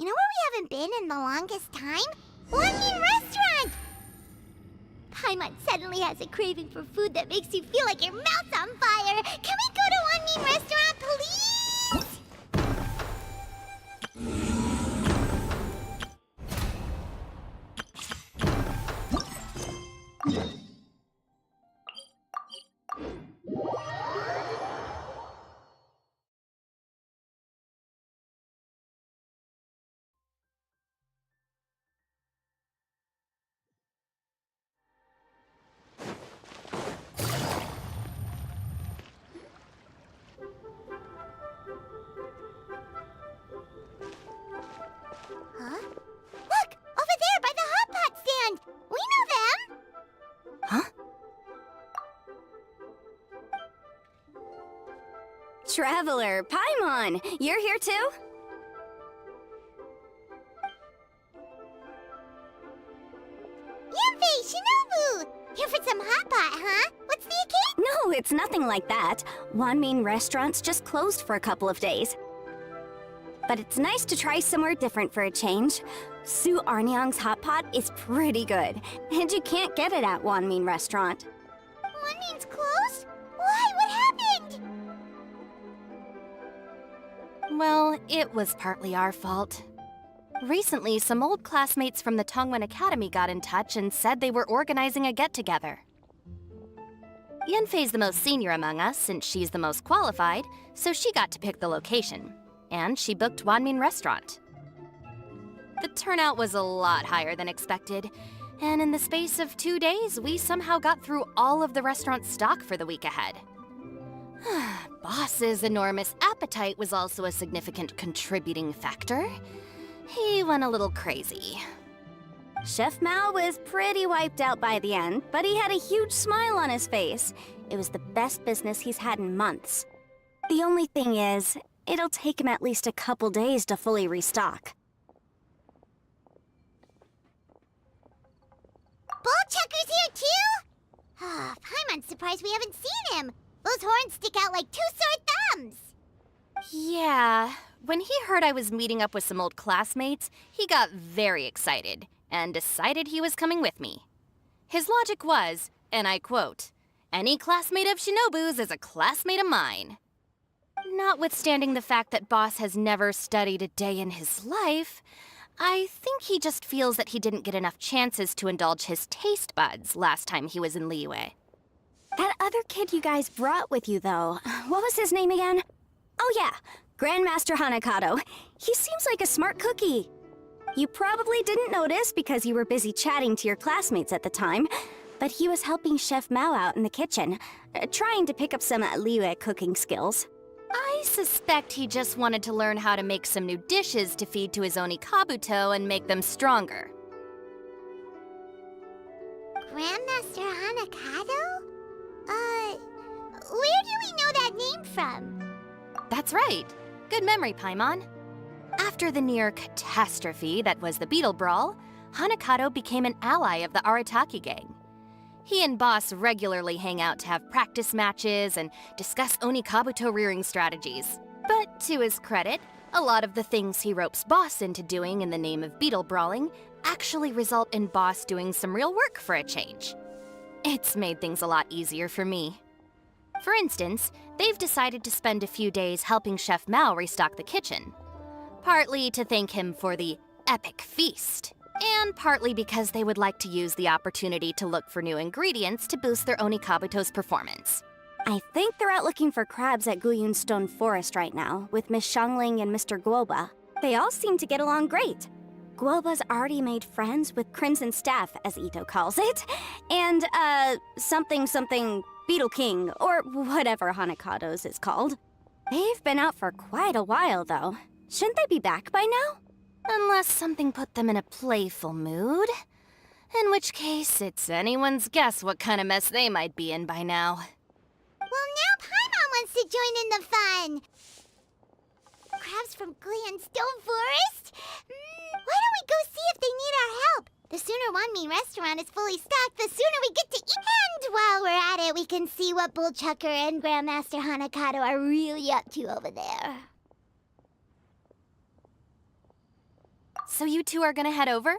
You know where we haven't been in the longest time? One Mean Restaurant! Paimon suddenly has a craving for food that makes you feel like your mouth's on fire. Can we go to One Mean Restaurant, please? Huh? Look! Over there by the hot pot stand! We know them! Huh? Traveler, Paimon! You're here too? Yanfei, Shinobu! Here for some hot pot, huh? What's the occasion? No, it's nothing like that. One Mean Restaurant's just closed for a couple of days. But it's nice to try somewhere different for a change. Su Arnyang's hot pot is pretty good, and you can't get it at One Mean Restaurant. One Mean's closed? Why? What happened? Well, it was partly our fault. Recently, some old classmates from the Tongwen Academy got in touch and said they were organizing a get-together. Yanfei's the most senior among us, since she's the most qualified, so she got to pick the location. And she booked Wanmin Restaurant. The turnout was a lot higher than expected, and in the space of 2 days, we somehow got through all of the restaurant's stock for the week ahead. Boss's enormous appetite was also a significant contributing factor. He went a little crazy. Chef Mao was pretty wiped out by the end, but he had a huge smile on his face. It was the best business he's had in months. The only thing is, it'll take him at least a couple days to fully restock. Bullchucker's here too? Paimon's surprised we haven't seen him. Those horns stick out like two sore thumbs. Yeah, when he heard I was meeting up with some old classmates, he got very excited and decided he was coming with me. His logic was, and I quote, "Any classmate of Shinobu's is a classmate of mine." Notwithstanding the fact that Boss has never studied a day in his life, I think he just feels that he didn't get enough chances to indulge his taste buds last time he was in Liyue. That other kid you guys brought with you, though, what was his name again? Oh yeah, Grandmaster Hanakato. He seems like a smart cookie. You probably didn't notice because you were busy chatting to your classmates at the time, but he was helping Chef Mao out in the kitchen, trying to pick up some Liyue cooking skills. I suspect he just wanted to learn how to make some new dishes to feed to his Onikabuto and make them stronger. Grandmaster Hanakato? Where do we know that name from? That's right. Good memory, Paimon. After the near catastrophe that was the Beetle Brawl, Hanakato became an ally of the Arataki gang. He and Boss regularly hang out to have practice matches and discuss Onikabuto rearing strategies. But to his credit, a lot of the things he ropes Boss into doing in the name of beetle brawling actually result in Boss doing some real work for a change. It's made things a lot easier for me. For instance, they've decided to spend a few days helping Chef Mao restock the kitchen. Partly to thank him for the epic feast, and partly because they would like to use the opportunity to look for new ingredients to boost their Onikabuto's performance. I think they're out looking for crabs at Guyun Stone Forest right now, with Miss Xiangling and Mr. Guoba. They all seem to get along great. Guoba's already made friends with Crimson Staff, as Ito calls it, and, something Beetle King, or whatever Hanakato's is called. They've been out for quite a while, though. Shouldn't they be back by now? Unless something put them in a playful mood. In which case, it's anyone's guess what kind of mess they might be in by now. Well, now Paimon wants to join in the fun. Crabs from Guyun Stone Forest? Why don't we go see if they need our help? The sooner Wanmi restaurant is fully stocked, the sooner we get to eat. And while we're at it, we can see what Bullchucker and Grandmaster Hanakato are really up to over there. So you two are gonna head over?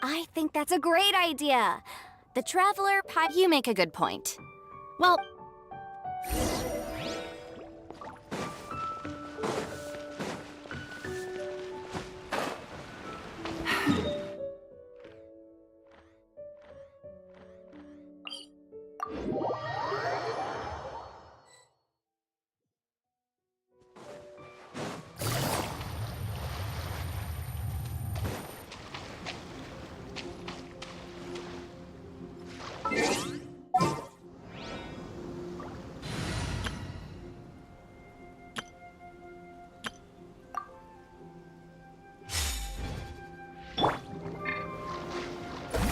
I think that's a great idea. The Traveler You make a good point. Well,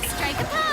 strike a pose!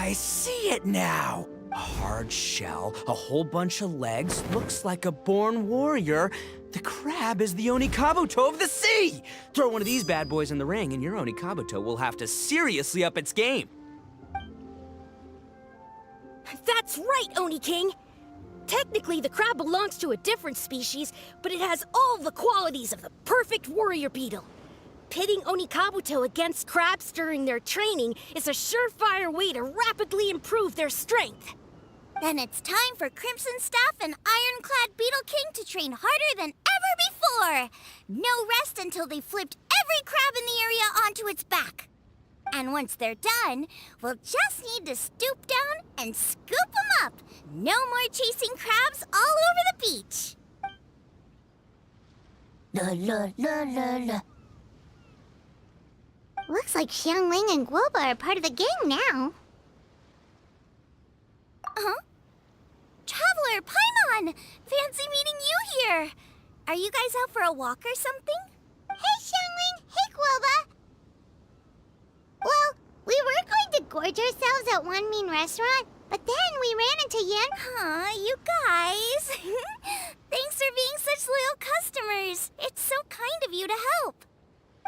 I see it now. A hard shell, a whole bunch of legs, looks like a born warrior. The crab is the Onikabuto of the sea! Throw one of these bad boys in the ring and your Onikabuto will have to seriously up its game. That's right, Oni King! Technically, the crab belongs to a different species, but it has all the qualities of the perfect warrior beetle. Pitting Onikabuto against crabs during their training is a surefire way to rapidly improve their strength. Then it's time for Crimson Staff and Ironclad Beetle King to train harder than ever before. No rest until they've flipped every crab in the area onto its back. And once they're done, we'll just need to stoop down and scoop them up. No more chasing crabs all over the beach. La la la la la. Looks like Xiangling and Guoba are part of the gang now. Huh? Traveler, Paimon! Fancy meeting you here! Are you guys out for a walk or something? Hey, Xiangling! Hey, Guoba! Well, we were going to gorge ourselves at one mean restaurant, but then we ran into Yan. Huh, you guys! Thanks for being such loyal customers! It's so kind of you to help!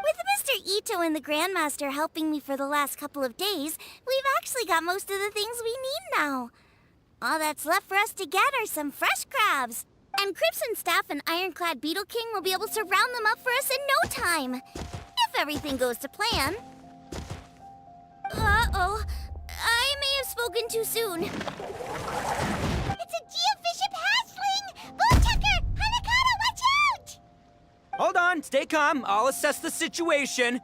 With Mr. Ito and the Grandmaster helping me for the last couple of days, we've actually got most of the things we need now. All that's left for us to get are some fresh crabs. And Crimson Staff and Ironclad Beetle King will be able to round them up for us in no time. If everything goes to plan. Uh-oh. I may have spoken too soon. It's a geofiship hatchling! Bullchucker! Hanakata, watch out! Hold on, stay calm. I'll assess the situation.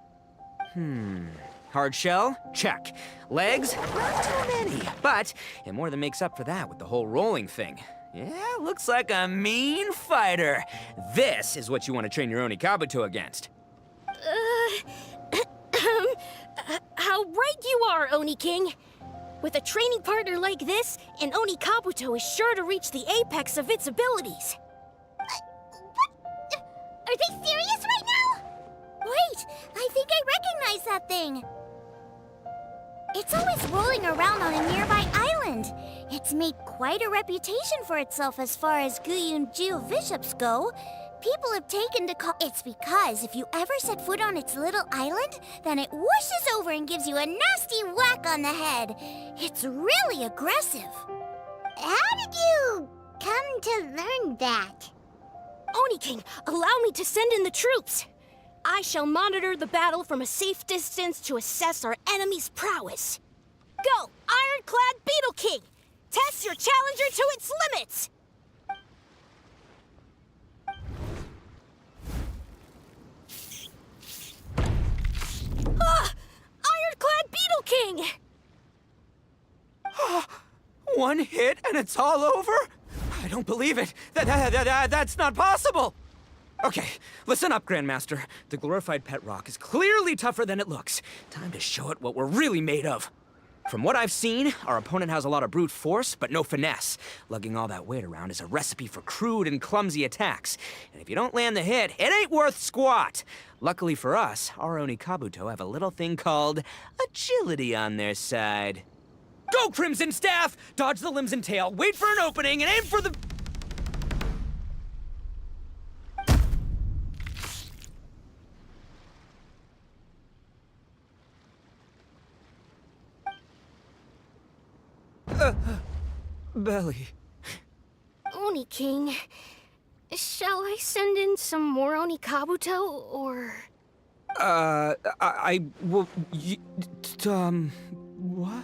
Hard shell? Check. Legs? Not too many. But it more than makes up for that with the whole rolling thing. Yeah, looks like a mean fighter. This is what you want to train your Onikabuto against. How right you are, Oni King! With a training partner like this, an Onikabuto is sure to reach the apex of its abilities. What? Are they serious right now? Wait, I think I recognize that thing. It's always rolling around on a nearby island. It's made quite a reputation for itself as far as Guyun geoviships go. People have taken to call... It's because if you ever set foot on its little island, then it whooshes over and gives you a nasty whack on the head. It's really aggressive. How did you come to learn that? Oni King, allow me to send in the troops. I shall monitor the battle from a safe distance to assess our enemy's prowess. Go, Ironclad Beetle King! Test your challenger to its limits! Ah! Ironclad Beetle King! One hit and it's all over? I don't believe it. That's not possible. Okay, listen up, Grandmaster. The glorified pet rock is clearly tougher than it looks. Time to show it what we're really made of. From what I've seen, our opponent has a lot of brute force, but no finesse. Lugging all that weight around is a recipe for crude and clumsy attacks. And if you don't land the hit, it ain't worth squat. Luckily for us, our Oni Kabuto have a little thing called agility on their side. Go, Crimson Staff! Dodge the limbs and tail, wait for an opening, and aim for the... belly. Oni King, shall I send in some more Oni Kabuto, or...? I will... what?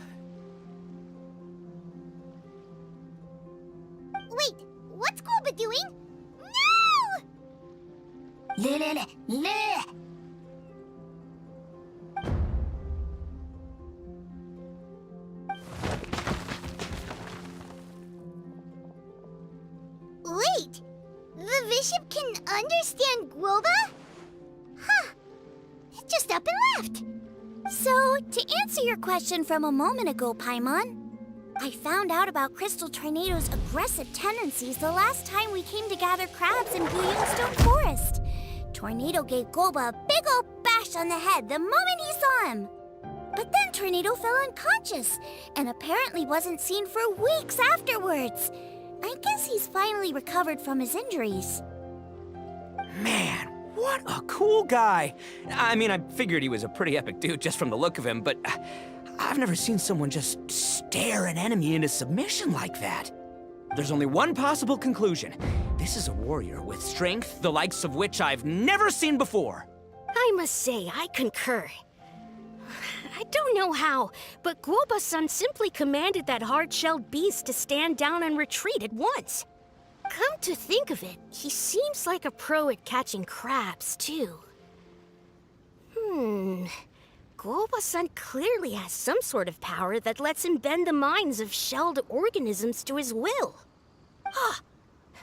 Wait, what's Golba doing? No! Wait, the bishop can understand Guoba? Huh, it just up and left. So, to answer your question from a moment ago, Paimon, I found out about Crystal Tornado's aggressive tendencies the last time we came to gather crabs in Stone Forest. Tornado gave Golba a big old bash on the head the moment he saw him. But then Tornado fell unconscious and apparently wasn't seen for weeks afterwards. I guess he's finally recovered from his injuries. Man, what a cool guy. I mean, I figured he was a pretty epic dude just from the look of him, but I've never seen someone just stare an enemy into submission like that. There's only one possible conclusion. This is a warrior with strength, the likes of which I've never seen before. I must say, I concur. I don't know how, but Guoba-san simply commanded that hard-shelled beast to stand down and retreat at once. Come to think of it, he seems like a pro at catching crabs, too. Guoba-san clearly has some sort of power that lets him bend the minds of shelled organisms to his will. Ah,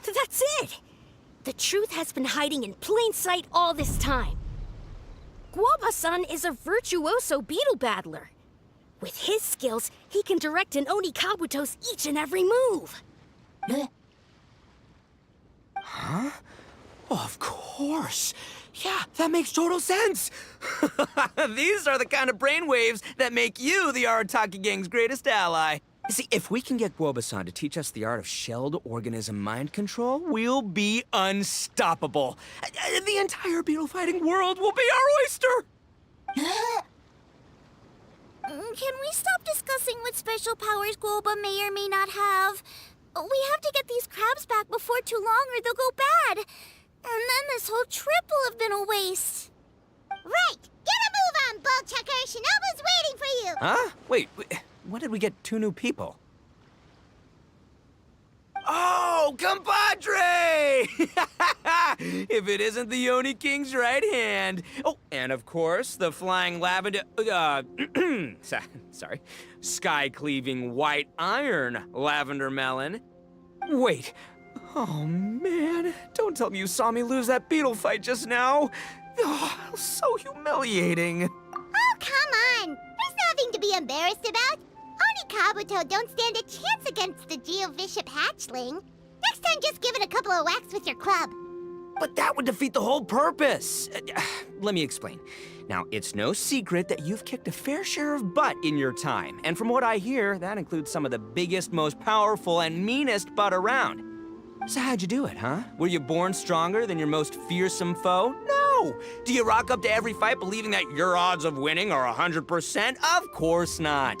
that's it! The truth has been hiding in plain sight all this time. Guoba-san is a virtuoso beetle battler. With his skills, he can direct an Oni Kabuto's each and every move. Huh? Oh, of course. Yeah, that makes total sense. These are the kind of brainwaves that make you the Arataki Gang's greatest ally. You see, if we can get Guoba-san to teach us the art of shelled organism mind control, we'll be unstoppable. The entire beetle fighting world will be our oyster! Can we stop discussing what special powers Guoba may or may not have? We have to get these crabs back before too long or they'll go bad. And then this whole trip will have been a waste. Right, get a move on, Bullchucker. Shinobu's waiting for you. Huh? Wait, when did we get 2 new people? Oh, compadre! If it isn't the Oni King's right hand. Oh, and of course, the flying lavender, sorry, sky-cleaving white iron lavender melon. Wait, oh man, don't tell me you saw me lose that beetle fight just now. Oh, so humiliating. Oh, come on. There's nothing to be embarrassed about. Oni Kabuto don't stand a chance against the Geovishap hatchling. Next time, just give it a couple of whacks with your club. But that would defeat the whole purpose. Let me explain. Now, it's no secret that you've kicked a fair share of butt in your time. And from what I hear, that includes some of the biggest, most powerful, and meanest butt around. So how'd you do it, huh? Were you born stronger than your most fearsome foe? No! Do you rock up to every fight believing that your odds of winning are 100%? Of course not.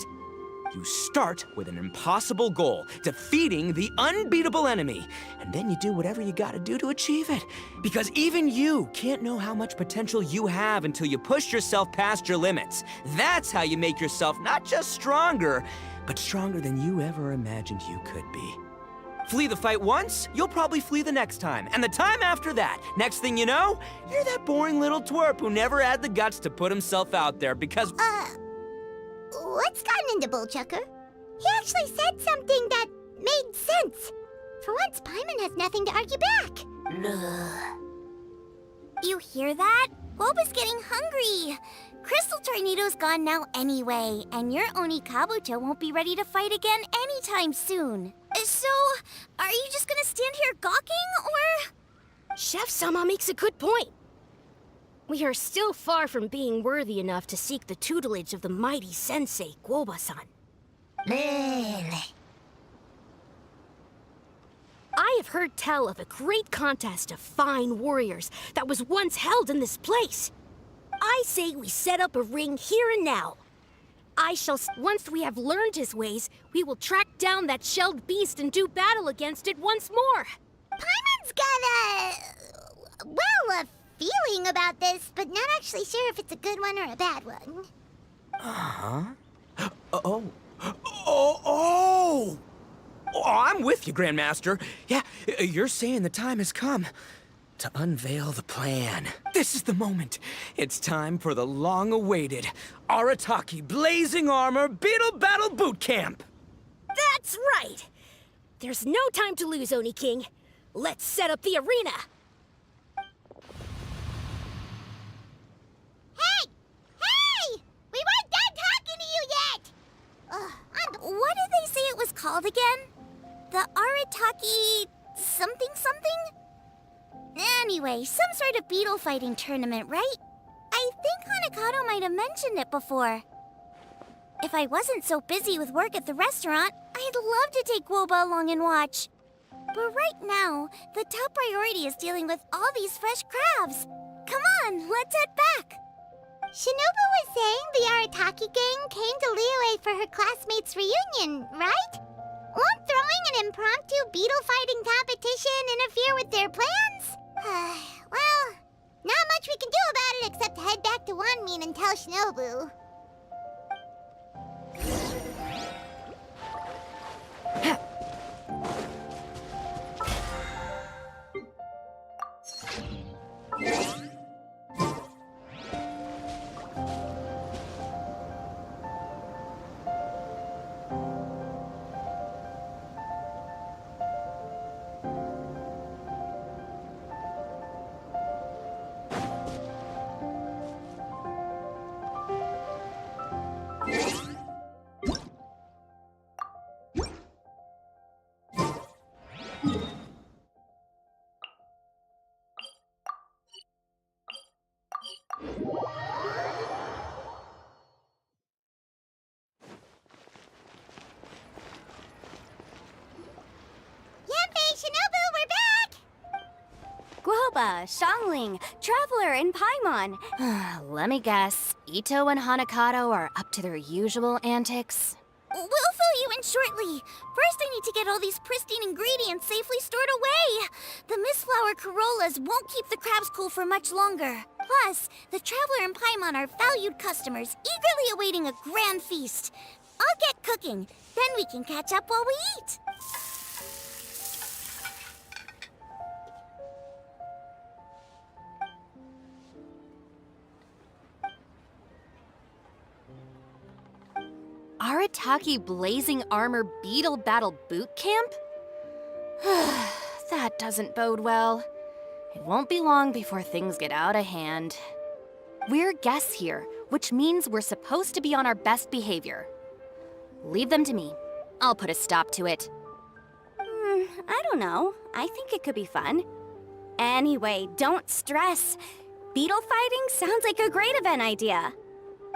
You start with an impossible goal, defeating the unbeatable enemy. And then you do whatever you gotta do to achieve it. Because even you can't know how much potential you have until you push yourself past your limits. That's how you make yourself not just stronger, but stronger than you ever imagined you could be. Flee the fight once, you'll probably flee the next time. And the time after that, next thing you know, you're that boring little twerp who never had the guts to put himself out there because... What's gotten into Bullchucker? He actually said something that made sense. For once, Paimon has nothing to argue back. You hear that? Boba's getting hungry. Crystal Tornado's gone now anyway, and your Oni Kabuto won't be ready to fight again anytime soon. So, are you just gonna stand here gawking, or...? Chef-sama makes a good point. We are still far from being worthy enough to seek the tutelage of the mighty sensei, Guoba-san. I have heard tell of a great contest of fine warriors that was once held in this place. I say we set up a ring here and now. Once we have learned his ways, we will track down that shelled beast and do battle against it once more. Paimon's got a feeling about this, but not actually sure if it's a good one or a bad one. Oh, I'm with you, Grandmaster. Yeah, you're saying the time has come to unveil the plan. This is the moment. It's time for the long-awaited Arataki Blazing Armor Beetle Battle Boot Camp. That's right! There's no time to lose, Oni King. Let's set up the arena! Hey! We weren't done talking to you yet! What did they say it was called again? The Arataki... something? Anyway, some sort of beetle fighting tournament, right? I think Hanakato might have mentioned it before. If I wasn't so busy with work at the restaurant, I'd love to take Guoba along and watch. But right now, the top priority is dealing with all these fresh crabs. Come on, let's head back. Shinobu was saying the Arataki gang came to Liyue for her classmates' reunion, right? Won't throwing an impromptu beetle fighting competition interfere with their plans? Well, not much we can do about it except head back to Wanmin and tell Shinobu. Shinobu, we're back! Guoba, Xiangling, Traveler, and Paimon. Let me guess. Ito and Hanakato are up to their usual antics? We'll fill you in shortly. First, I need to get all these pristine ingredients safely stored away. The Mistflower Corollas won't keep the crabs cool for much longer. Plus, the Traveler and Paimon are valued customers, eagerly awaiting a grand feast. I'll get cooking, then we can catch up while we eat. Arataki Blazing Armor Beetle Battle Boot Camp? That doesn't bode well. It won't be long before things get out of hand. We're guests here, which means we're supposed to be on our best behavior. Leave them to me. I'll put a stop to it. I don't know. I think it could be fun. Anyway, don't stress. Beetle fighting sounds like a great event idea.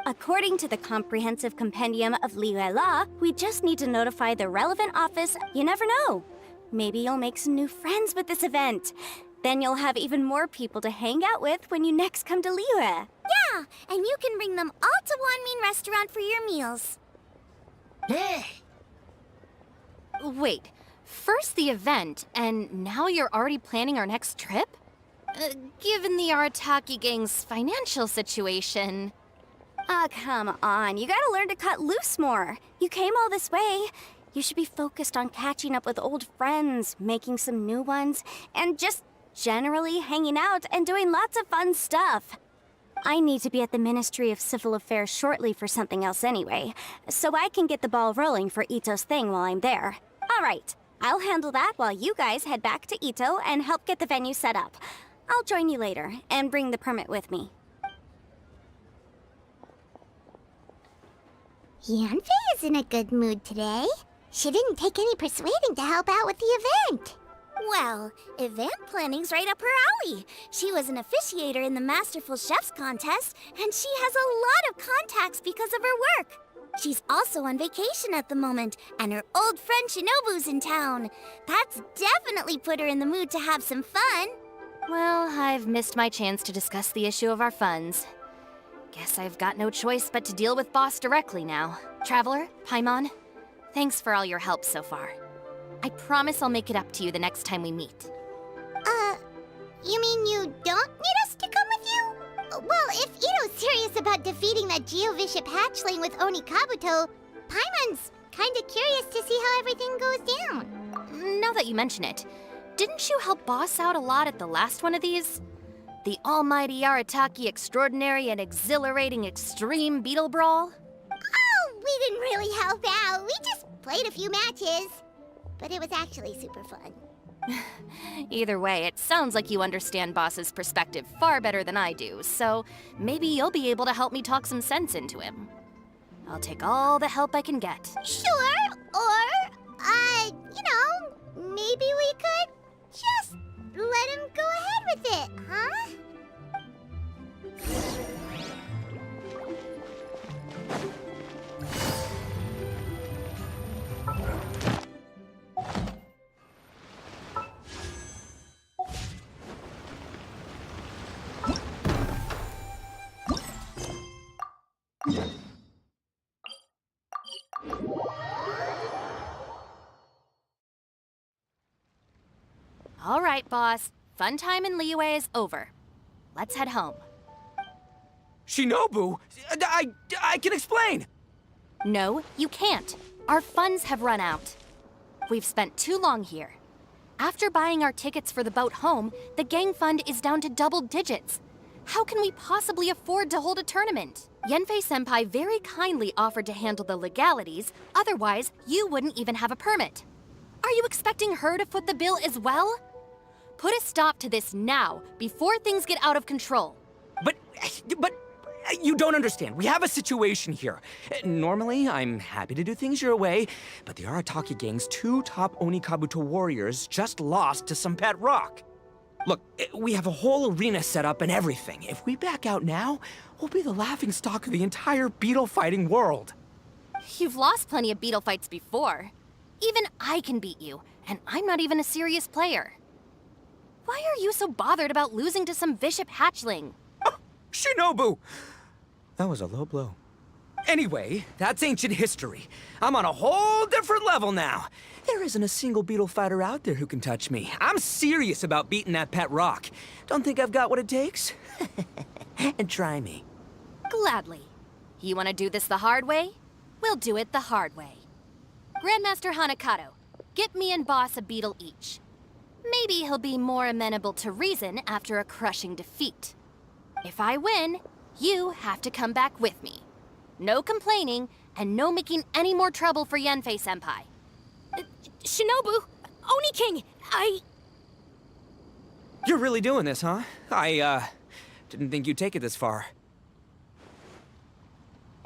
According to the Comprehensive Compendium of Liyue Law, we just need to notify the relevant office. You never know. Maybe you'll make some new friends with this event. Then you'll have even more people to hang out with when you next come to Liyue. Yeah, and you can bring them all to Wanmin Restaurant for your meals. Wait, first the event, and now you're already planning our next trip? Given the Arataki gang's financial situation... Come on. You gotta learn to cut loose more. You came all this way. You should be focused on catching up with old friends, making some new ones, and just generally hanging out and doing lots of fun stuff. I need to be at the Ministry of Civil Affairs shortly for something else anyway, so I can get the ball rolling for Ito's thing while I'm there. All right, I'll handle that while you guys head back to Ito and help get the venue set up. I'll join you later and bring the permit with me. Yanfei is in a good mood today. She didn't take any persuading to help out with the event. Well, event planning's right up her alley. She was an officiator in the Masterful Chefs contest, and she has a lot of contacts because of her work. She's also on vacation at the moment, and her old friend Shinobu's in town. That's definitely put her in the mood to have some fun. Well, I've missed my chance to discuss the issue of our funds. Guess I've got no choice but to deal with Boss directly now. Traveler, Paimon, thanks for all your help so far. I promise I'll make it up to you the next time we meet. You mean you don't need us to come with you? Well, if Ito's serious about defeating that Geovishap hatchling with Oni Kabuto, Paimon's kinda curious to see how everything goes down. Now that you mention it, didn't you help Boss out a lot at the last one of these? The almighty Arataki extraordinary and exhilarating extreme beetle brawl? Oh, we didn't really help out. We just played a few matches. But it was actually super fun. Either way, it sounds like you understand Boss's perspective far better than I do, so maybe you'll be able to help me talk some sense into him. I'll take all the help I can get. Sure, or, maybe we could just let him go ahead with it, huh? All right, Boss. Fun time in Liyue is over. Let's head home. Shinobu, I can explain. No, you can't. Our funds have run out. We've spent too long here. After buying our tickets for the boat home, the gang fund is down to double digits. How can we possibly afford to hold a tournament? Yanfei-senpai very kindly offered to handle the legalities, otherwise you wouldn't even have a permit. Are you expecting her to foot the bill as well? Put a stop to this now, before things get out of control. But you don't understand. We have a situation here. Normally, I'm happy to do things your way, but the Arataki gang's 2 top Oni Kabuto warriors just lost to some pet rock. Look, we have a whole arena set up and everything. If we back out now, we'll be the laughingstock of the entire beetle fighting world. You've lost plenty of beetle fights before. Even I can beat you, and I'm not even a serious player. Why are you so bothered about losing to some Bishop hatchling? Oh, Shinobu! That was a low blow. Anyway, that's ancient history. I'm on a whole different level now. There isn't a single beetle fighter out there who can touch me. I'm serious about beating that pet rock. Don't think I've got what it takes? And try me. Gladly. You want to do this the hard way? We'll do it the hard way. Grandmaster Hanakato, get me and Boss a beetle each. Maybe he'll be more amenable to reason after a crushing defeat. If I win, you have to come back with me. No complaining, and no making any more trouble for Yanfei-senpai. Shinobu! Oni King! You're really doing this, huh? I didn't think you'd take it this far.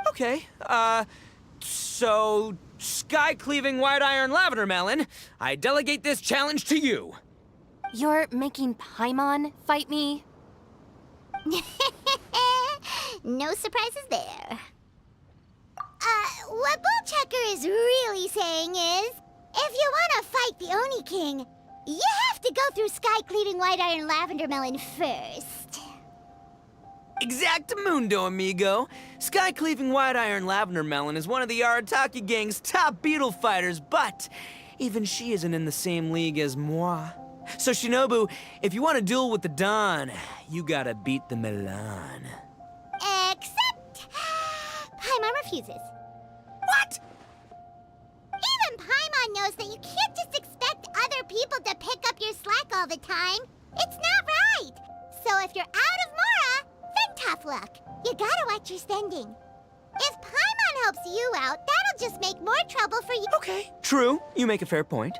Okay, so... Sky-cleaving white iron lavender melon, I delegate this challenge to you. You're making Paimon fight me? No surprises there. What Bullchecker is really saying is, if you want to fight the Oni King, you have to go through Sky-cleaving white iron lavender melon first. Exactamundo, amigo. Sky-cleaving white iron lavender melon is one of the Arataki gang's top beetle fighters, but even she isn't in the same league as moi. So Shinobu, if you want to duel with the Don, you gotta beat the Milan. Except... Paimon refuses. What? Even Paimon knows that you can't just expect other people to pick up your slack all the time. It's not right. So if you're out of Mora, then have luck. You gotta watch your spending. If Paimon helps you out, that'll just make more trouble for you. Okay, true. You make a fair point.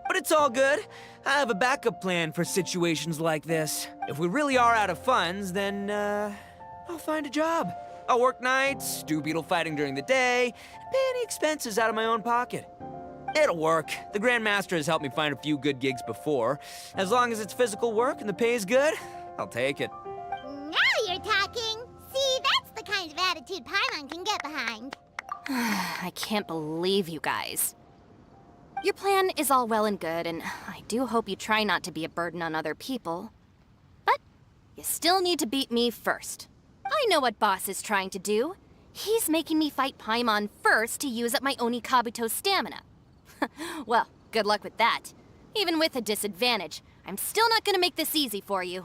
But it's all good. I have a backup plan for situations like this. If we really are out of funds, then, I'll find a job. I'll work nights, do beetle fighting during the day, and pay any expenses out of my own pocket. It'll work. The Grandmaster has helped me find a few good gigs before. As long as it's physical work and the pay is good, I'll take it. Now you're talking. See, that's the kind of attitude Paimon can get behind. I can't believe you guys. Your plan is all well and good, and I do hope you try not to be a burden on other people. But you still need to beat me first. I know what Boss is trying to do. He's making me fight Paimon first to use up my Onikabuto's stamina. Well, good luck with that. Even with a disadvantage, I'm still not gonna make this easy for you.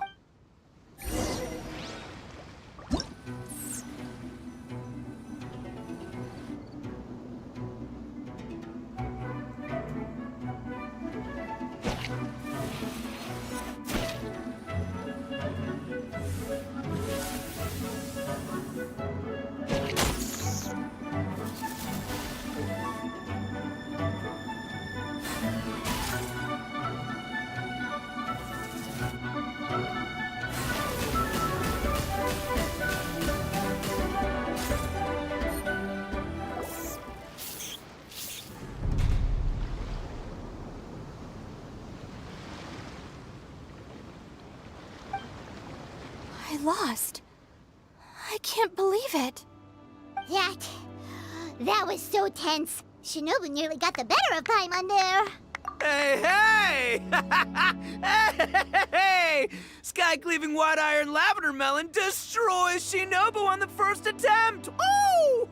I lost. I can't believe it. That was so tense. Shinobu nearly got the better of Paimon there. Hey, hey! Hey! Sky-cleaving white iron lavender melon destroys Shinobu on the first attempt! Oh!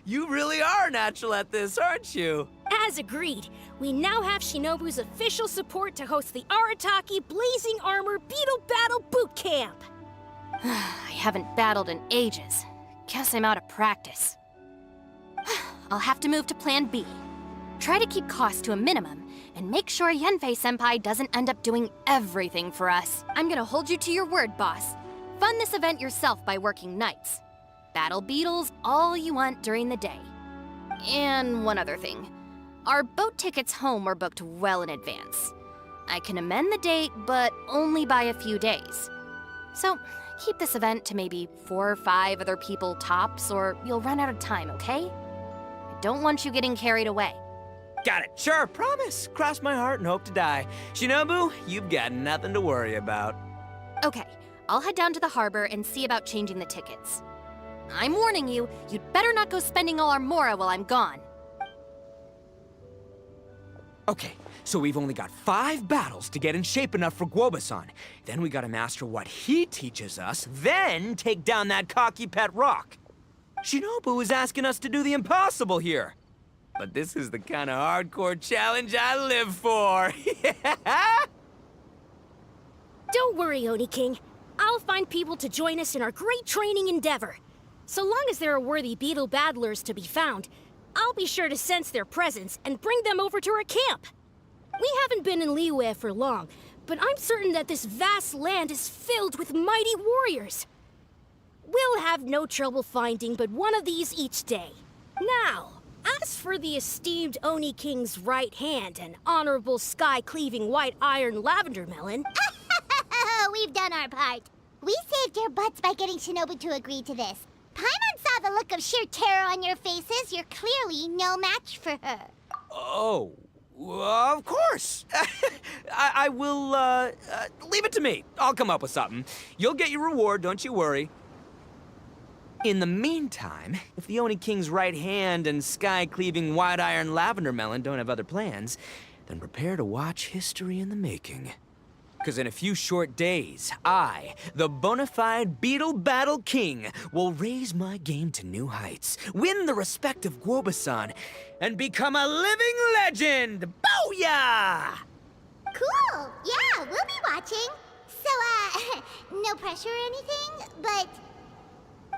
You really are natural at this, aren't you? As agreed, we now have Shinobu's official support to host the Arataki Blazing Armor Beetle Battle Boot Camp. I haven't battled in ages. Guess I'm out of practice. I'll have to move to Plan B. Try to keep costs to a minimum, and make sure Yenfei-senpai doesn't end up doing everything for us. I'm gonna hold you to your word, boss. Fund this event yourself by working nights. Battle beetles all you want during the day. And one other thing. Our boat tickets home were booked well in advance. I can amend the date, but only by a few days. So, keep this event to maybe 4 or 5 other people tops, or you'll run out of time, okay? I don't want you getting carried away. Got it. Sure, promise. Cross my heart and hope to die. Shinobu, you've got nothing to worry about. Okay, I'll head down to the harbor and see about changing the tickets. I'm warning you, you'd better not go spending all our mora while I'm gone. Okay, so we've only got 5 battles to get in shape enough for Guoba-san. Then we gotta master what he teaches us, then take down that cocky pet rock. Shinobu is asking us to do the impossible here. But this is the kind of hardcore challenge I live for. Don't worry, Oni King. I'll find people to join us in our great training endeavor. So long as there are worthy beetle battlers to be found, I'll be sure to sense their presence and bring them over to our camp. We haven't been in Liyue for long, but I'm certain that this vast land is filled with mighty warriors. We'll have no trouble finding but one of these each day. Now, as for the esteemed Oni King's right hand and honorable sky-cleaving white iron lavender melon... We've done our part. We saved your butts by getting Shinobu to agree to this. Paimon saw the look of sheer terror on your faces. You're clearly no match for her. Oh, of course. I will, leave it to me. I'll come up with something. You'll get your reward, don't you worry. In the meantime, if the Oni King's right hand and sky-cleaving white iron lavender melon don't have other plans, then prepare to watch history in the making. Because in a few short days, I, the bona fide Beetle Battle King, will raise my game to new heights, win the respect of Guoba-san, and become a living legend! Booyah! Cool. Yeah, we'll be watching. So, no pressure or anything, but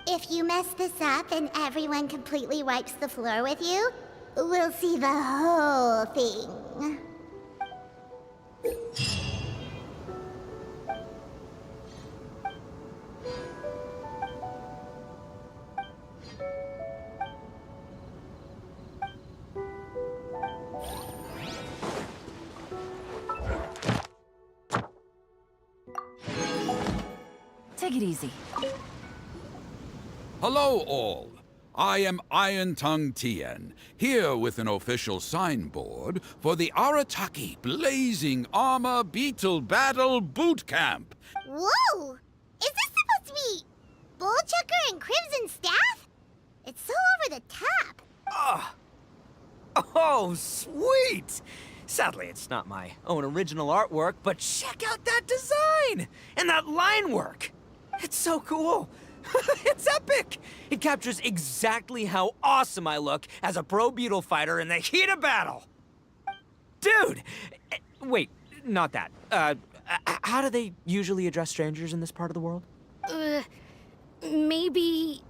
if you mess this up and everyone completely wipes the floor with you, we'll see the whole thing. Take it easy. Hello, all. I am Iron Tongue Tien, here with an official signboard for the Arataki Blazing Armor Beetle Battle Boot Camp. Whoa! Is this supposed to be Bullchucker and Crimson Staff? It's so over the top. Oh, sweet! Sadly, it's not my own original artwork, but check out that design! And that line work! It's so cool! It's epic! It captures exactly how awesome I look as a pro beetle fighter in the heat of battle! Dude! Wait, not that. How do they usually address strangers in this part of the world? Maybe...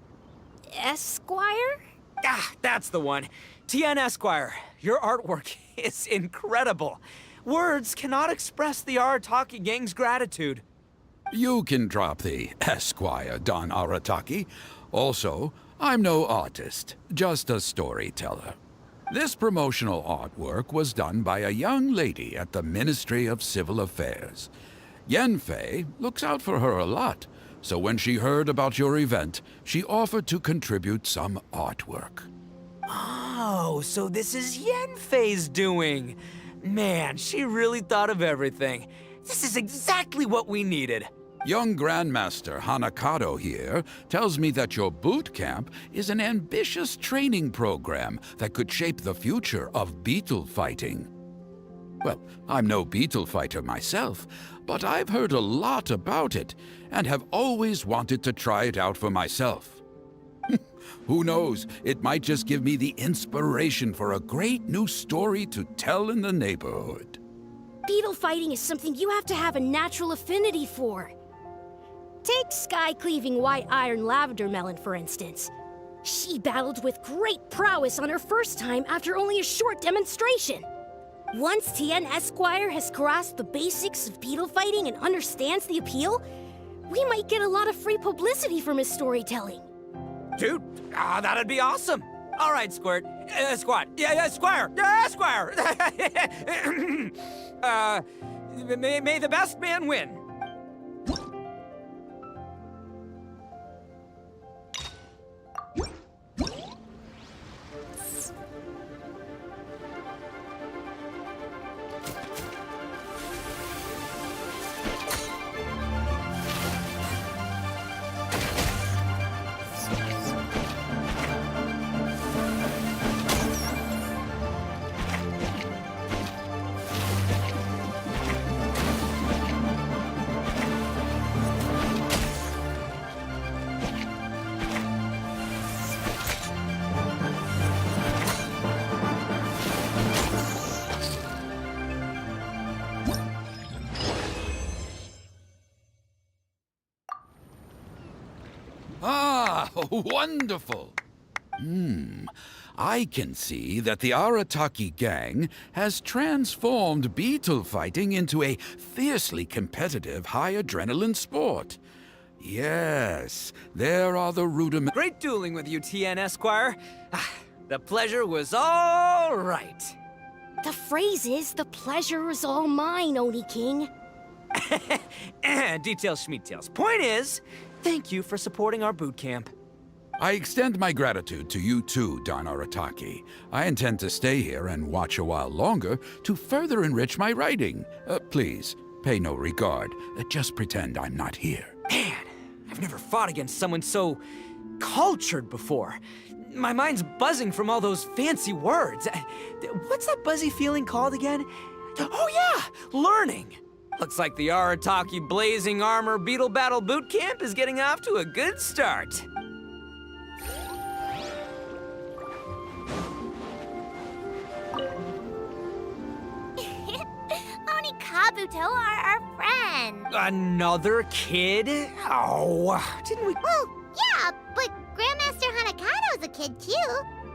Esquire? Ah, that's the one. Tien Esquire, your artwork is incredible. Words cannot express the Arataki gang's gratitude. You can drop the Esquire, Don Arataki. Also, I'm no artist, just a storyteller. This promotional artwork was done by a young lady at the Ministry of Civil Affairs. Yenfei looks out for her a lot, so when she heard about your event, she offered to contribute some artwork. Oh, so this is Yenfei's doing. Man, she really thought of everything. This is exactly what we needed. Young Grandmaster Hanakado here tells me that your boot camp is an ambitious training program that could shape the future of beetle fighting. Well, I'm no beetle fighter myself, but I've heard a lot about it and have always wanted to try it out for myself. Who knows, it might just give me the inspiration for a great new story to tell in the neighborhood. Beetle fighting is something you have to have a natural affinity for. Take sky-cleaving white iron lavender melon, for instance. She battled with great prowess on her first time after only a short demonstration. Once Tien Esquire has grasped the basics of beetle fighting and understands the appeal, we might get a lot of free publicity from his storytelling. Dude, that'd be awesome. All right, Squirt. Squat. Yeah, Squire. Squire. May the best man win. Ah, wonderful! I can see that the Arataki gang has transformed beetle fighting into a fiercely competitive high-adrenaline sport. Yes, there are the rudiments. Great dueling with you, Tien Esquire. The pleasure was all right. The phrase is, the pleasure is all mine, Oni King. Details schmeetails. Point is, thank you for supporting our boot camp. I extend my gratitude to you too, Don Arataki. I intend to stay here and watch a while longer to further enrich my writing. Please, pay no regard. Just pretend I'm not here. Man, I've never fought against someone so cultured before. My mind's buzzing from all those fancy words. What's that buzzy feeling called again? Oh yeah, learning. Looks like the Arataki Blazing Armor Beetle Battle Boot Camp is getting off to a good start. Oni Kabuto are our friend. Another kid? Oh, didn't we? Well, yeah, but Grandmaster Hanakado's a kid too.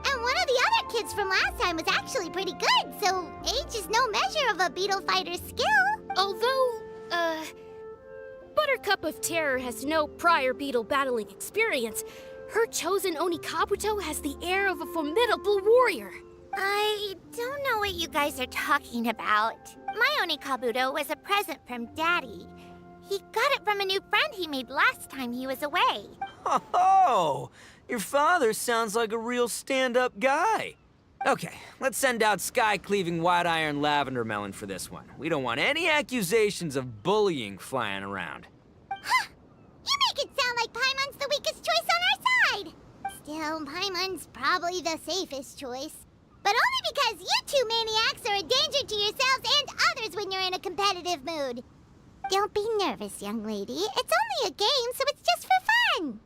And one of the other kids from last time was actually pretty good, so age is no measure of a beetle fighter's skill. Although, Buttercup of Terror has no prior beetle battling experience, her chosen Oni Kabuto has the air of a formidable warrior. I don't know what you guys are talking about. My Oni Kabuto was a present from Daddy. He got it from a new friend he made last time he was away. Oh, your father sounds like a real stand-up guy. Okay, let's send out sky-cleaving white-iron lavender melon for this one. We don't want any accusations of bullying flying around. Huh! You make it sound like Paimon's the weakest choice on our side! Still, Paimon's probably the safest choice. But only because you two maniacs are a danger to yourselves and others when you're in a competitive mood. Don't be nervous, young lady. It's only a game, so it's just for fun.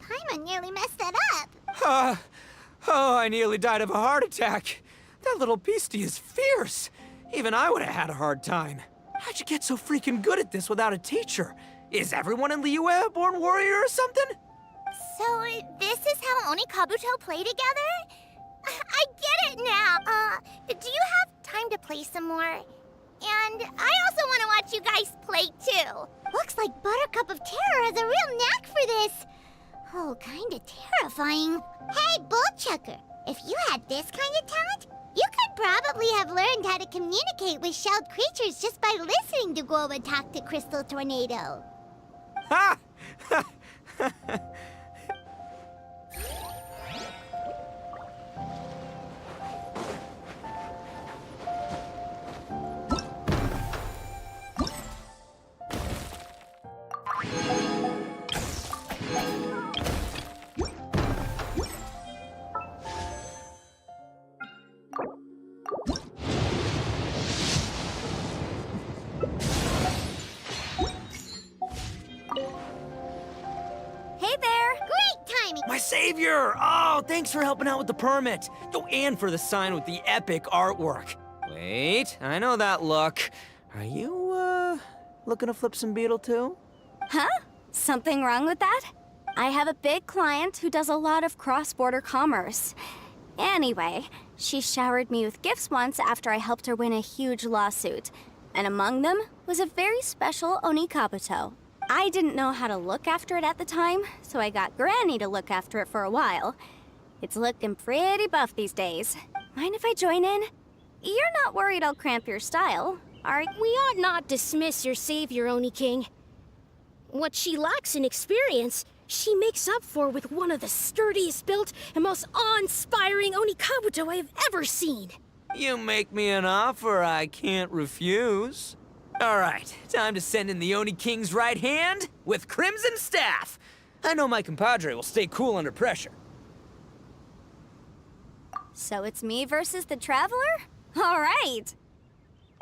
Paimon nearly messed that up. Oh, I nearly died of a heart attack. That little beastie is fierce. Even I would have had a hard time. How'd you get so freaking good at this without a teacher? Is everyone in Liyue a born warrior or something? So, this is how Oni Kabuto play together? I get it now. Do you have time to play some more? And I also want to watch you guys play too. Looks like Buttercup of Terror has a real knack for this. Oh, kinda terrifying. Hey, Bullchucker, if you had this kind of talent, you could probably have learned how to communicate with shelled creatures just by listening to Guoba talk to Crystal Tornado. Ha! Hey there! Great timing! My savior! Oh, thanks for helping out with the permit. Oh, and for the sign with the epic artwork. Wait, I know that look. Are you, looking to flip some beetle too? Huh? Something wrong with that? I have a big client who does a lot of cross-border commerce. Anyway, she showered me with gifts once after I helped her win a huge lawsuit. And among them was a very special Oni Kabuto. I didn't know how to look after it at the time, so I got Granny to look after it for a while. It's looking pretty buff these days. Mind if I join in? You're not worried I'll cramp your style, are you? We ought not dismiss your savior, Oni King. What she lacks in experience, she makes up for with one of the sturdiest built and most awe-inspiring Oni Kabuto I have ever seen. You make me an offer I can't refuse. All right, time to send in the Oni King's right hand with Crimson Staff. I know my compadre will stay cool under pressure. So it's me versus the Traveler? All right!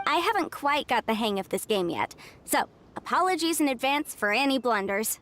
I haven't quite got the hang of this game yet, so apologies in advance for any blunders.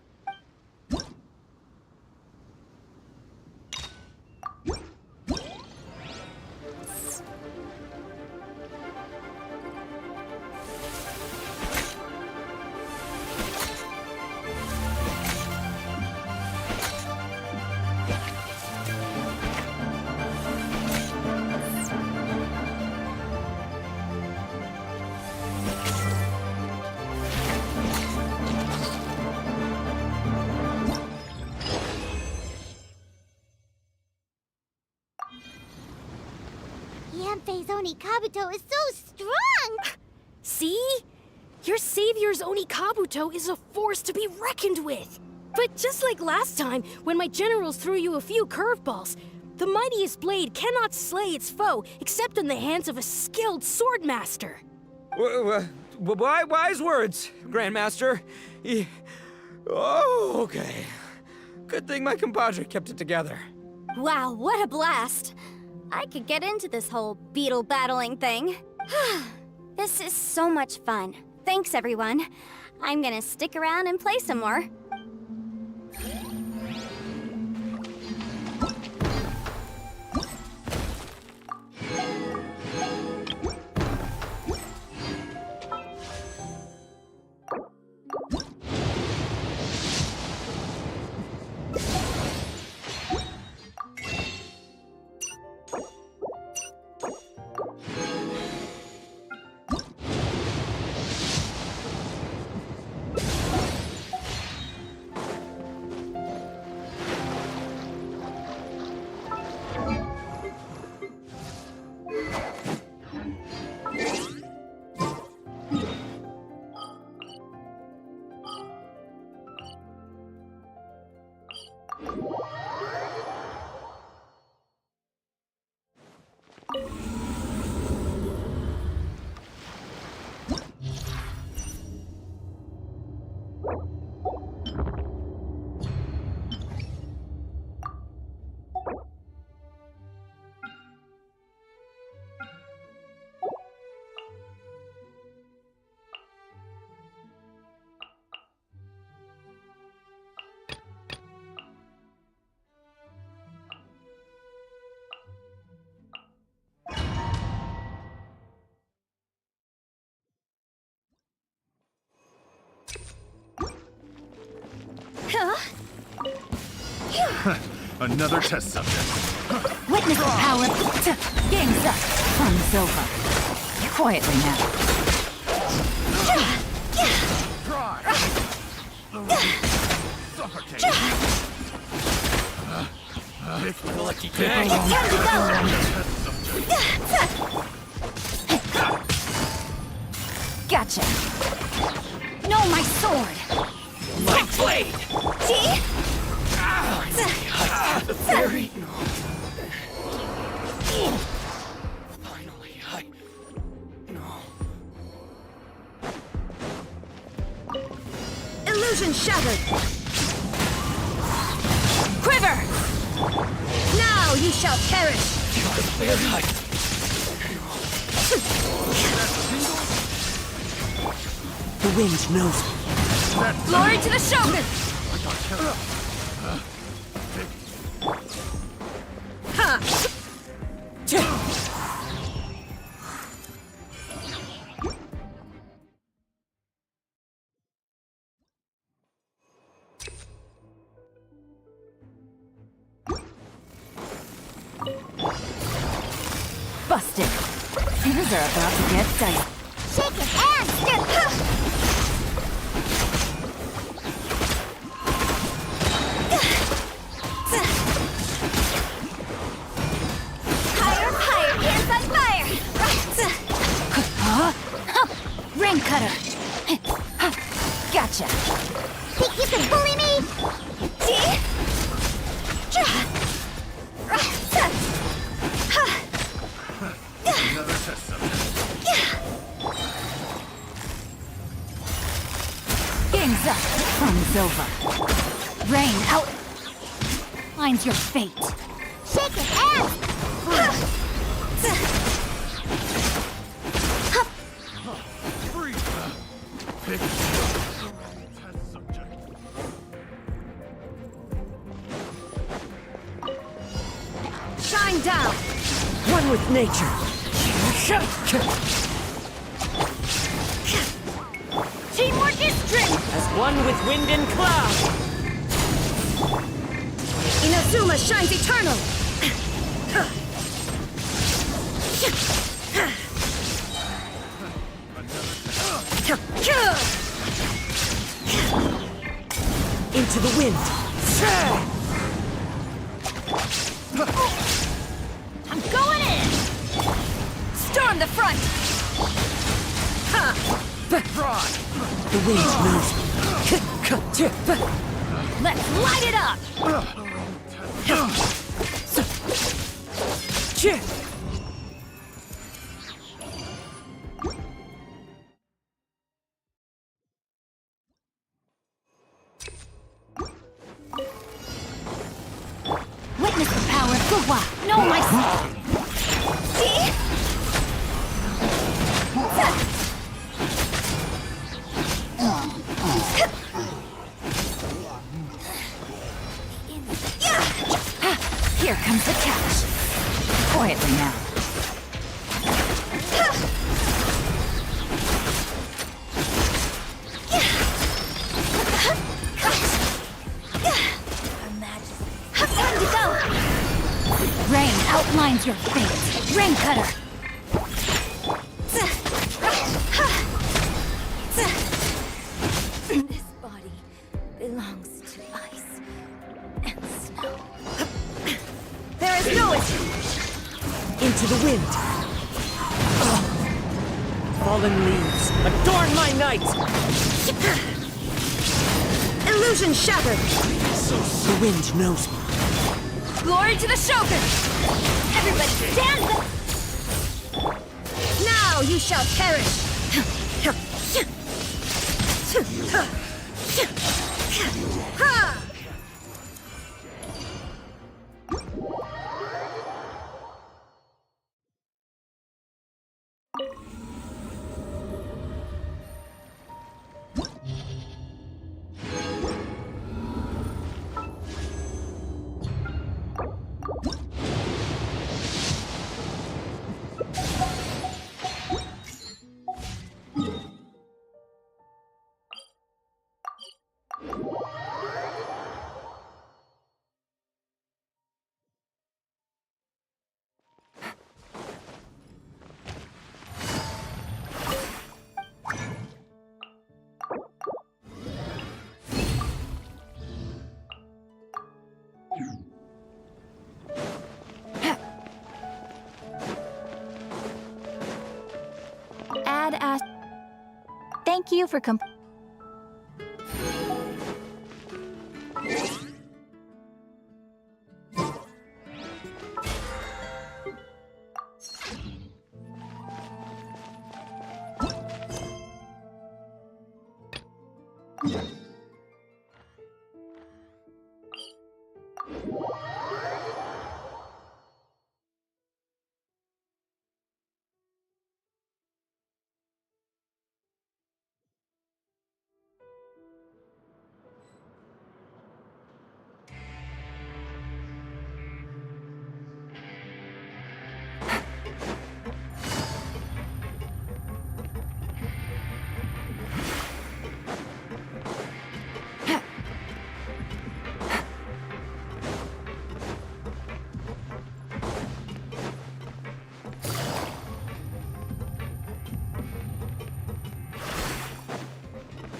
Yanfei's Oni Kabuto is so strong! See? Your savior's Oni Kabuto is a force to be reckoned with. But just like last time, when my generals threw you a few curveballs, the mightiest blade cannot slay its foe except in the hands of a skilled swordmaster. Wise words, Grandmaster. Oh, okay. Good thing my compadre kept it together. Wow, what a blast! I could get into this whole beetle battling thing. This is so much fun. Thanks, everyone. I'm gonna stick around and play some more. Another test subject. Witness the power. Game's up. Fun's over. Quietly now. Try. Suffocate. Lucky day. Gotcha. No, my sword. My blade! See? Very... Finally, No. Illusion shattered! Quiver! Now you shall perish! The wind knows me. Glory to the Shogun! Ha! Busted. Things are about to get dicey. Shake it and skip. Higher, higher, hands on fire! Rain cutter. Gotcha. Think you can bully me? See? Another test subject. Game's up. Fun's over. Rain out. Mine's your fate. Shake it and... Freeze. Pick the wrong test subject. Shine down! One with nature. Teamwork is strength! As one with wind and cloud. Inazuma shines eternal! Into the wind. I'm going in! Storm the front! The wind knows me. Let's light it up! Witness the power of Fuwa! No, my sword! See? Here comes the catch. Quietly now. Time to go! Rain outlines your fate. Rain cutter. This body belongs to ice and snow. There is no escape! Into the wind. Fallen leaves, adorn my night. Illusion shattered! The wind knows me. Glory to the Shogun! Everybody stand up! Now you shall perish! Ha! Thank you for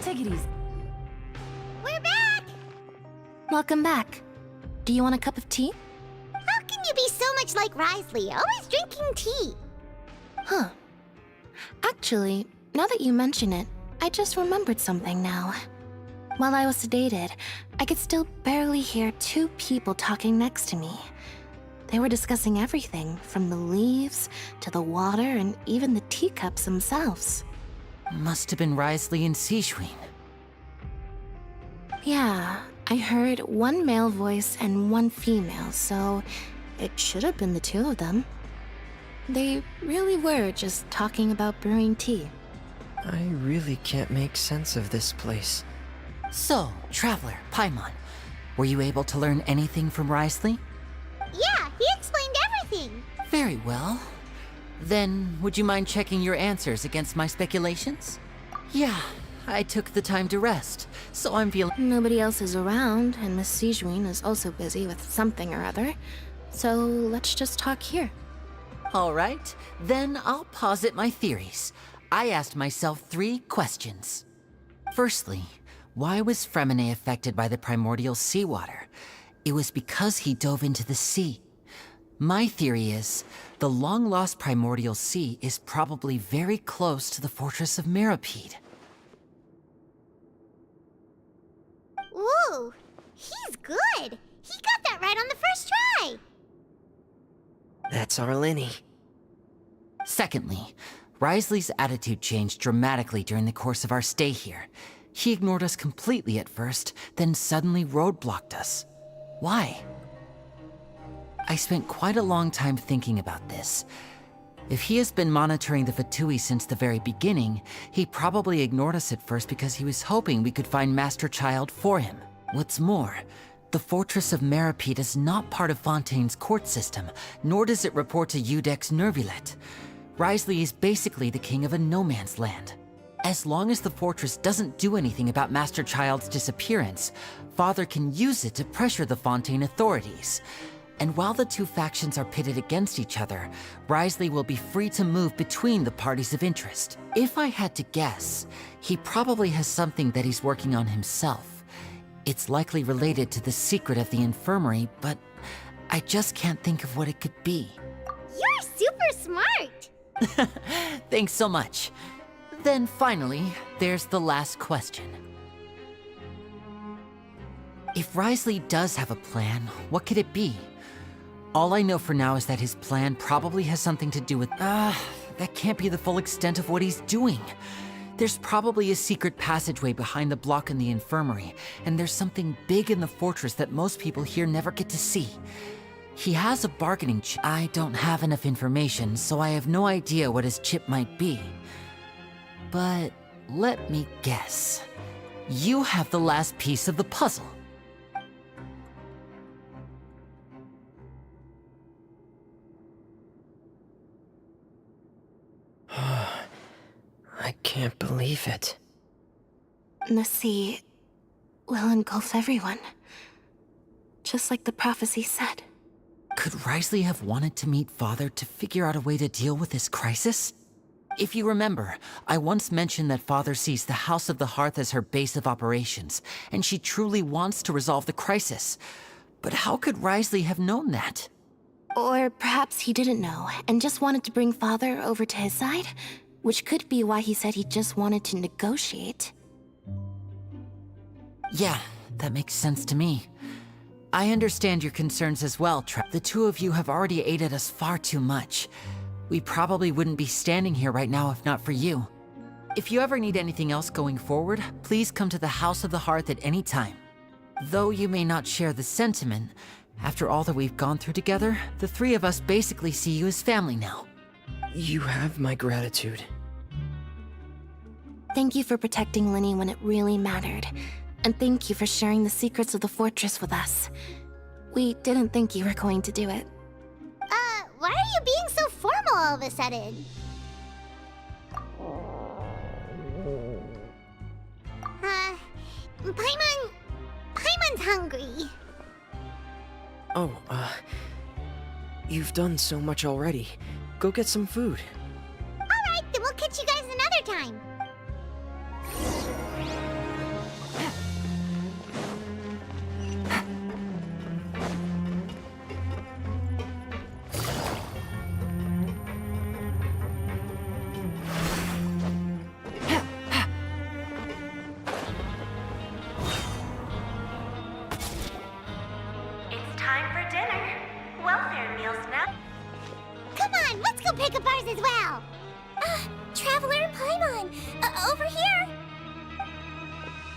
Take it easy. We're back! Welcome back. Do you want a cup of tea? How can you be so much like Risley, always drinking tea? Huh. Actually, now that you mention it, I just remembered something now. While I was sedated, I could still barely hear two people talking next to me. They were discussing everything, from the leaves to the water and even the teacups themselves. Must have been Risley and Sijun. Yeah, I heard one male voice and one female, so it should have been the two of them. They really were just talking about brewing tea. I really can't make sense of this place. So, Traveler, Paimon, were you able to learn anything from Risley? Yeah, he explained everything. Very well. Then, would you mind checking your answers against my speculations? Yeah, I took the time to rest, so I'm feeling... Nobody else is around, and Miss Sijun is also busy with something or other. So let's just talk here. All right, then I'll posit my theories. I asked myself 3 questions. Firstly, why was Fremine affected by the primordial seawater? It was because he dove into the sea. My theory is, the long-lost primordial sea is probably very close to the fortress of Mirapede. Ooh, he's good. He got that right on the first try. That's our Linny. Secondly, Risley's attitude changed dramatically during the course of our stay here. He ignored us completely at first, then suddenly roadblocked us. Why? I spent quite a long time thinking about this. If he has been monitoring the Fatui since the very beginning, he probably ignored us at first because he was hoping we could find Master Child for him. What's more, the Fortress of Mirapede is not part of Fontaine's court system, nor does it report to Udex Nervulet. Risley is basically the king of a no-man's land. As long as the fortress doesn't do anything about Master Child's disappearance, Father can use it to pressure the Fontaine authorities. And while the two factions are pitted against each other, Risley will be free to move between the parties of interest. If I had to guess, he probably has something that he's working on himself. It's likely related to the secret of the infirmary, but I just can't think of what it could be. You're super smart. Thanks so much. Then finally, there's the last question. If Risley does have a plan, what could it be? All I know for now is that his plan probably has something to do with... that can't be the full extent of what he's doing. There's probably a secret passageway behind the block in the infirmary, and there's something big in the fortress that most people here never get to see. He has a bargaining chip. I don't have enough information, so I have no idea what his chip might be. But let me guess. You have the last piece of the puzzle. I can't believe it. The sea will engulf everyone. Just like the prophecy said. Could Risley have wanted to meet Father to figure out a way to deal with this crisis? If you remember, I once mentioned that Father sees the House of the Hearth as her base of operations, and she truly wants to resolve the crisis. But how could Risley have known that? Or perhaps he didn't know, and just wanted to bring Father over to his side? which could be why he said he just wanted to negotiate. Yeah, that makes sense to me. I understand your concerns as well, The two of you have already aided us far too much. We probably wouldn't be standing here right now if not for you. If you ever need anything else going forward, please come to the House of the Hearth at any time. Though you may not share the sentiment, after all that we've gone through together, the three of us basically see you as family now. You have my gratitude. Thank you for protecting Linny when it really mattered. And thank you for sharing the secrets of the fortress with us. We didn't think you were going to do it. Why are you being so formal all of a sudden? Paimon's hungry. Oh, you've done so much already. Go get some food. Alright, then we'll catch you guys another time. Come on, let's go pick up ours as well. Traveler and Paimon, over here.